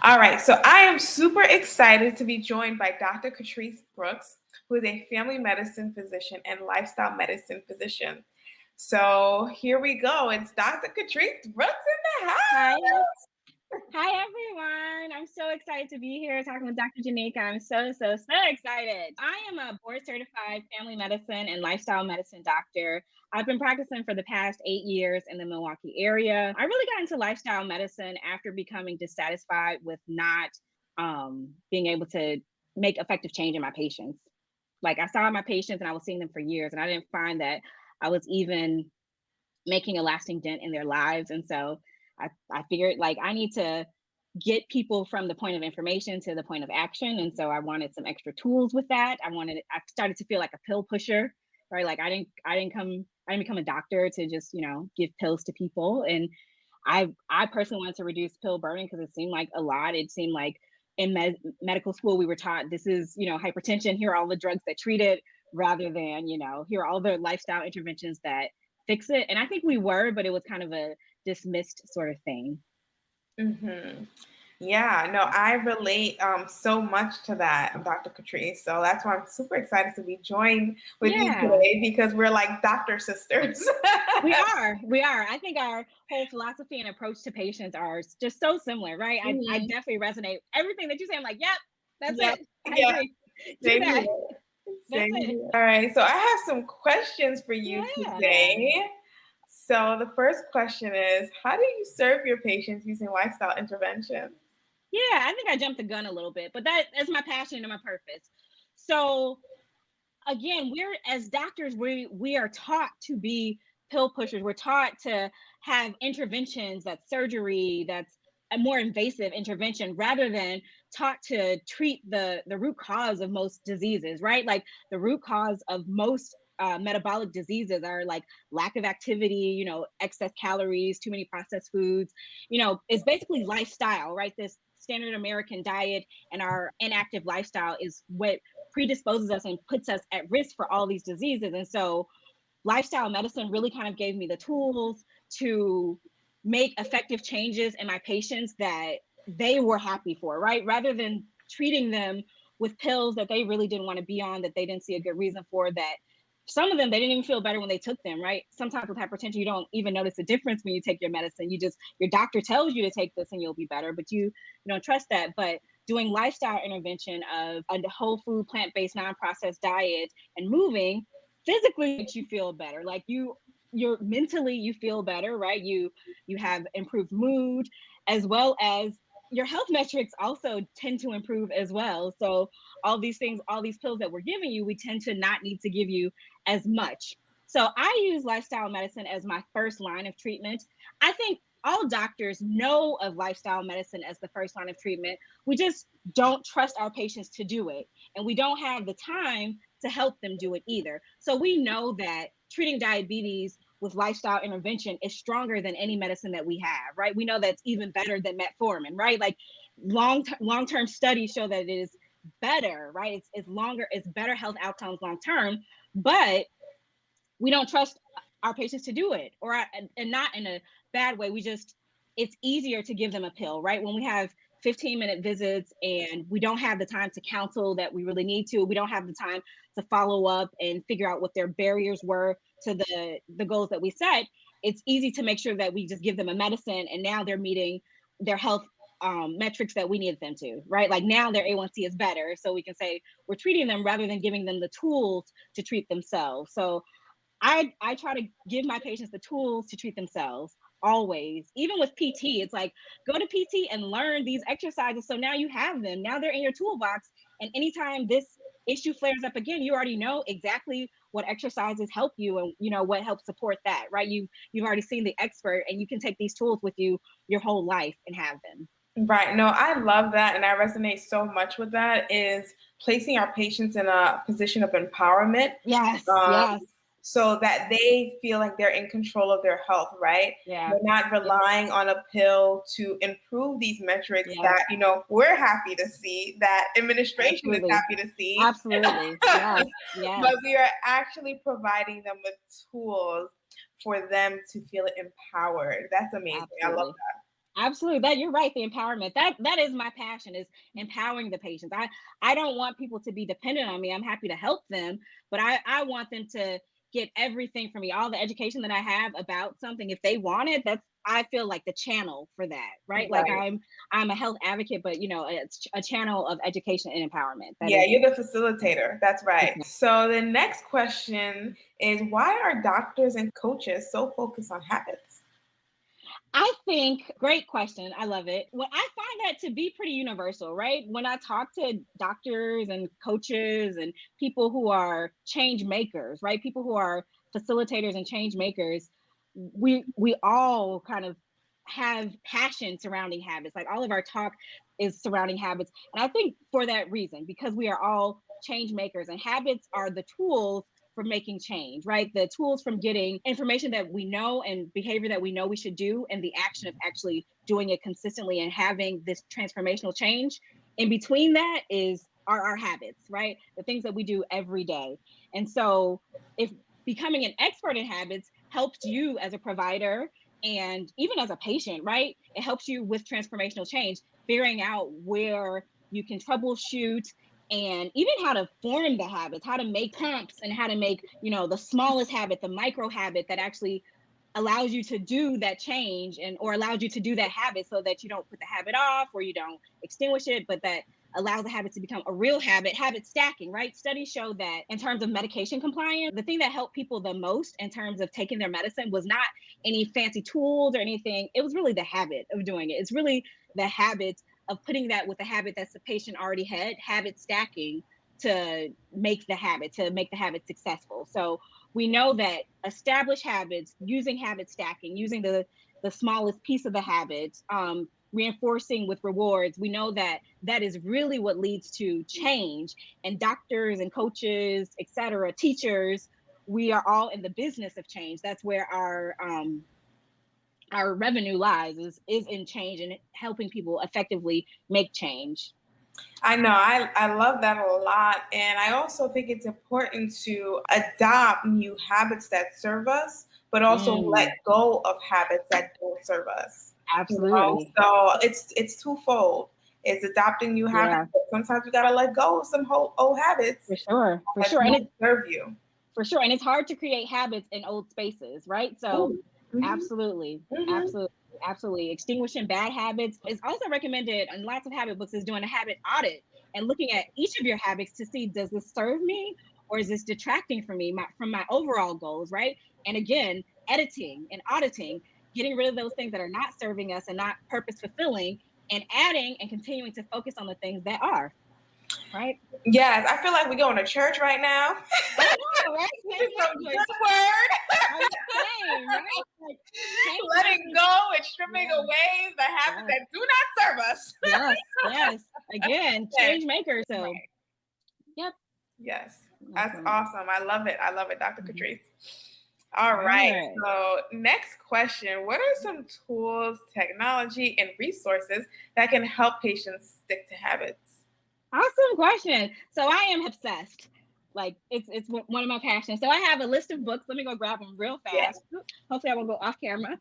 All right, so I am super excited to be joined by Dr. Katrin Brooks, who is a family medicine physician and lifestyle medicine physician. So here we go. It's Dr. Katrin Brooks in the Hi, house. hi everyone. I'm so excited to be here talking with Dr. Janika. I'm so excited. I am a board certified family medicine and lifestyle medicine doctor. I've been practicing for the past 8 years in the Milwaukee area. I really got into lifestyle medicine after becoming dissatisfied with not being able to make effective change in my patients. Like I saw my patients and I was seeing them for years, and I didn't find that I was even making a lasting dent in their lives. And so I figured like I need to get people from the point of information to the point of action. And so I wanted some extra tools with that. I started to feel like a pill pusher, right? Like I didn't become a doctor to just, give pills to people. And I personally wanted to reduce pill burning because it seemed like a lot. It seemed like in medical school we were taught this is, hypertension, here are all the drugs that treat it, rather than, here are all the lifestyle interventions that fix it. And I think we were, but it was kind of a dismissed sort of thing. hmm Yeah, no, I relate so much to that, Dr. Katrin. So that's why I'm super excited to be joined with you Yeah, today because we're like doctor sisters. we are. We are. I think our whole philosophy and approach to patients are just so similar, right? I Mhm. definitely resonate. Everything that you say, I'm like, yep, that's Yep. it. I Yeah. agree. Do Same that. here. That's Same it. here. All right. So I have some questions for you Yeah. today. So the first question is, how do you serve your patients using lifestyle interventions? Yeah, I think I jumped the gun a little bit, but that's my passion and my purpose. So again, we're as doctors, we are taught to be pill pushers. We're taught to have interventions, that's surgery, that's a more invasive intervention, rather than taught to treat the root cause of most diseases, right? Like the root cause of most metabolic diseases are like lack of activity, excess calories, too many processed foods. It's basically lifestyle, right? This standard American diet and our inactive lifestyle is what predisposes us and puts us at risk for all these diseases. And so lifestyle medicine really kind of gave me the tools to make effective changes in my patients that they were happy for, right? Rather than treating them with pills that they really didn't want to be on, that they didn't see a good reason for, that some of them they didn't even feel better when they took them, right? Sometimes with hypertension you don't even notice the difference when you take your medicine. Your doctor tells you to take this and you'll be better, but you don't trust that. But doing lifestyle intervention of a whole food, plant-based, non-processed diet and moving physically makes you feel better. Like you're mentally, you feel better, right? You have improved mood, as well as your health metrics also tend to improve as well. So all these things, all these pills that we're giving you, we tend to not need to give you as much. So I use lifestyle medicine as my first line of treatment. I think all doctors know of lifestyle medicine as the first line of treatment. We just don't trust our patients to do it, and we don't have the time to help them do it either. So we know that treating diabetes with lifestyle intervention is stronger than any medicine that we have, right? We know that's even better than metformin, right? Like long-term studies show that it is better, right? It's longer, it's better health outcomes long term, but we don't trust our patients to do it, and not in a bad way. It's easier to give them a pill, right? When we have 15-minute visits and we don't have the time to counsel that we really need to, we don't have the time to follow up and figure out what their barriers were to the goals that we set. It's easy to make sure that we just give them a medicine and now they're meeting their health metrics that we needed them to, right? Like now their A1C is better, so we can say we're treating them rather than giving them the tools to treat themselves. So I try to give my patients the tools to treat themselves always. Even with PT, it's like go to PT and learn these exercises. So now you have them. Now they're in your toolbox. And anytime this issue flares up again, you already know exactly what exercises help you and what helps support that, right? You've already seen the expert and you can take these tools with you your whole life and have them. Right. No, I love that. And I resonate so much with that is placing our patients in a position of empowerment. Yes, Um, yes, so that they feel like they're in control of their health, right? yeah, They're not yep, relying on a pill to improve these metrics yep, that, we're happy to see, that administration is absolutely. happy to see. Absolutely. Yes, yes. But we are actually providing them with tools for them to feel empowered. That's amazing. I love Absolutely. that. Absolutely. That you're right. The empowerment. That is my passion, is empowering the patients. I don't want people to be dependent on me. I'm happy to help them, but I want them to get everything from me, all the education that I have about something. If they want it, that's, I feel like, the channel for that, right? Like Right. I'm a health advocate, but it's a channel of education and empowerment. That Yeah, is you're the facilitator. That's right. it. So the next question is, why are doctors and coaches so focused on habits? I think, great question. I love it. Well, I find that to be pretty universal, right? When I talk to doctors and coaches and people who are change makers, right? People who are facilitators and change makers, we all kind of have passion surrounding habits. Like, all of our talk is surrounding habits. And I think for that reason, because we are all change makers, and habits are the tools for making change, right? The tools from getting information that we know and behavior that we know we should do, and the action of actually doing it consistently and having this transformational change. In between that is our habits, right? The things that we do every day. And so, if becoming an expert in habits helps you as a provider and even as a patient, right? It helps you with transformational change, figuring out where you can troubleshoot, and even how to form the habits, how to make prompts, and how to make, the smallest habit, the micro habit that actually allows you to do that change, and or allows you to do that habit, so that you don't put the habit off or you don't extinguish it, but that allows the habit to become a real habit stacking, right? Studies show that in terms of medication compliance, the thing that helped people the most in terms of taking their medicine was not any fancy tools or anything. It was really the habit of doing it. It's really the habit of putting that with a habit that's the patient already had, habit stacking, to make the habit successful. So we know that established habits, using habit stacking, using the smallest piece of the habit, reinforcing with rewards, we know that that is really what leads to change. And doctors and coaches, etc., teachers, we are all in the business of change. That's where our revenue lies, is in change and helping people effectively make change. I know, I love that a lot. And I also think it's important to adopt new habits that serve us, but also let Mm, go of habits that don't serve us. absolutely. So it's twofold. It's adopting new habits, Yeah, but sometimes you gotta let go of some old habits for sure. For that sure. And don't it serve you. For sure. And it's hard to create habits in old spaces, right? So, Ooh. Hmm. absolutely. Hmm. Absolutely. Absolutely. Extinguishing bad habits is also recommended in lots of habit books, is doing a habit audit and looking at each of your habits to see, does this serve me, or is this detracting from me, from my overall goals, right? And again, editing and auditing, getting rid of those things that are not serving us and not purpose fulfilling, and adding and continuing to focus on the things that are, right? Yes, I feel like we're going to church right now. I know, right? This Change is some makers. good word. Right? Same, right? Like, change Letting makers. go and stripping Yeah, away the habits yes, that do not serve us. yes, yes. Again, Yes. change makers. So, Right. yep. Yes. That's Awesome. awesome. I love it. I love it, Dr. Mhm. Catrice. All All right. right. So, next question. What are some tools, technology, and resources that can help patients stick to habits? Awesome question. So I am obsessed. Like, it's one of my passions. So I have a list of books. Let me go grab them real Yeah. fast. Hopefully I won't go off camera.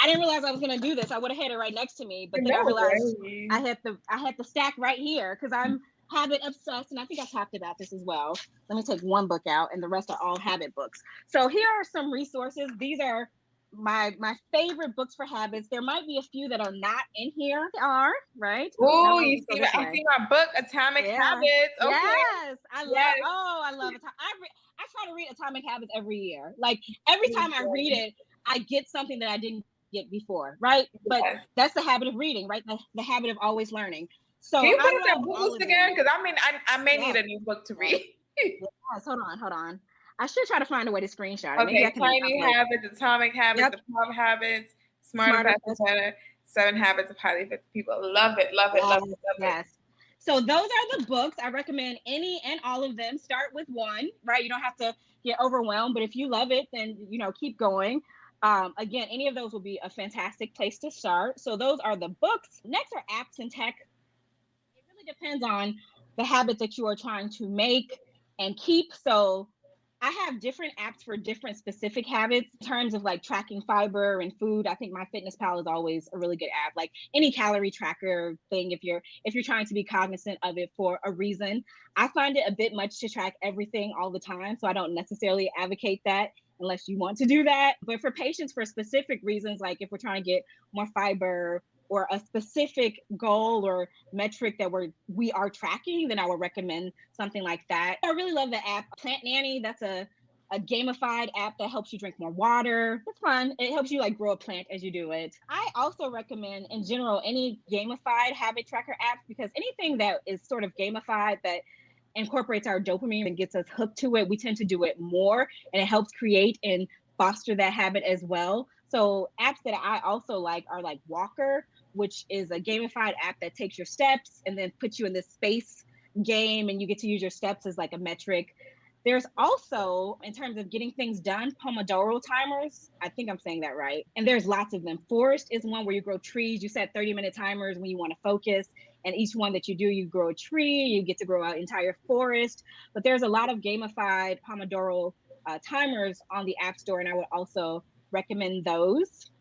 I didn't realize I was gonna do this. I would have had it right next to me, but then I No realized worries. I had the stack right here because I'm habit obsessed, and I think I talked about this as well. Let me take one book out, and the rest are all habit books. So here are some resources. These are my favorite books for habits. There might be a few that are not in here. They are right. Oh, Let you me go see this my you way. see my book, Atomic Yeah. Habits. Okay. Yes. Yes. I love it. I try to read Atomic Habits every year. Like, every time I read it, I get something that I didn't get before, right? But Yes. that's the habit of reading, right? The habit of always learning. Can So you put I up that love book all list of again? these. Because I may need Yes. a new book to Yes. read. Yes. Hold on. I should try to find a way to screenshot it. Maybe I Okay, can Tiny upload it. Habits, Atomic Habits, Yep. The Power Habits, Smarter, Smarter. Faster, Better, 7 Habits of Highly Effective People. Love it, love it, love Yes, it, love it. yes. So those are the books. I recommend any and all of them. Start with one, right? You don't have to get overwhelmed, but if you love it, then keep going. Again, any of those will be a fantastic place to start. So those are the books. Next are apps and tech. It really depends on the habit that you are trying to make and keep. So I have different apps for different specific habits in terms of like tracking fiber and food. I think MyFitnessPal is always a really good app. Like any calorie tracker thing, if you're trying to be cognizant of it for a reason. I find it a bit much to track everything all the time, so I don't necessarily advocate that unless you want to do that. But for patients for specific reasons, like if we're trying to get more fiber or a specific goal or metric that we are tracking, then I would recommend something like that. I really love the app Plant Nanny. That's a gamified app that helps you drink more water. It's fun. It helps you like grow a plant as you do it. I also recommend in general any gamified habit tracker apps, because anything that is sort of gamified that incorporates our dopamine and gets us hooked to it, we tend to do it more, and it helps create and foster that habit as well. So apps that I also like are like Walker, which is a gamified app that takes your steps and then puts you in this space game, and you get to use your steps as like a metric. There's also, in terms of getting things done, Pomodoro timers. I think I'm saying that right. And there's lots of them. Forest is one where you grow trees. You set 30-minute timers when you want to focus. And each one that you do, you grow a tree, you get to grow an entire forest. But there's a lot of gamified Pomodoro timers on the App Store, and I would also recommend those.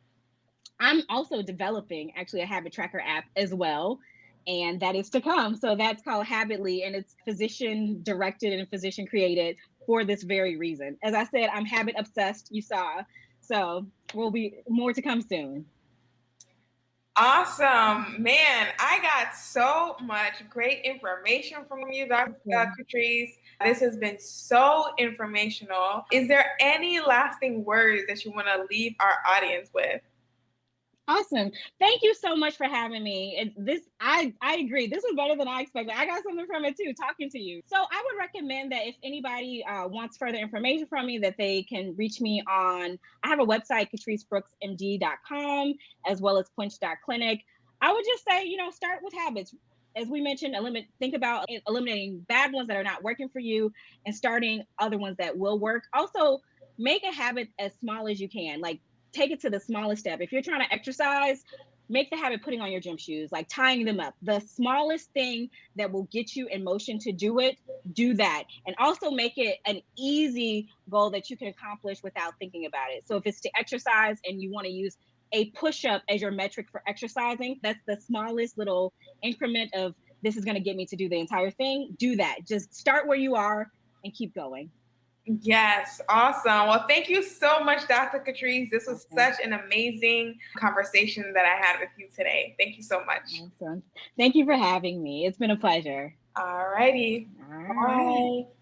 I'm also developing actually a habit tracker app as well, and that is to come. So that's called Habitly, and it's physician directed and physician created for this very reason. As I said, I'm habit obsessed, you saw. So will be more to come soon. Awesome. Man, I got so much great information from you, Dr. Katrin. This has been so informational. Is there any lasting words that you want to leave our audience with? Awesome. Thank you so much for having me. I agree. This was better than I expected. I got something from it too, talking to you. So I would recommend that if anybody wants further information from me, that they can reach me on, I have a website, catricebrooksmd.com, as well as quench.clinic. I would just say, start with habits. As we mentioned, think about eliminating bad ones that are not working for you and starting other ones that will work. Also, make a habit as small as you can. Like, take it to the smallest step. If you're trying to exercise, make the habit putting on your gym shoes, like tying them up. The smallest thing that will get you in motion to do it, do that. And also make it an easy goal that you can accomplish without thinking about it. So if it's to exercise and you want to use a push-up as your metric for exercising, that's the smallest little increment of this is going to get me to do the entire thing. Do that. Just start where you are and keep going. Yes, awesome. Well, thank you so much, Dr. Katrin. This was such an amazing conversation that I had with you today. Thank you so much. Awesome. Thank you for having me. It's been a pleasure. All righty. All right. Bye.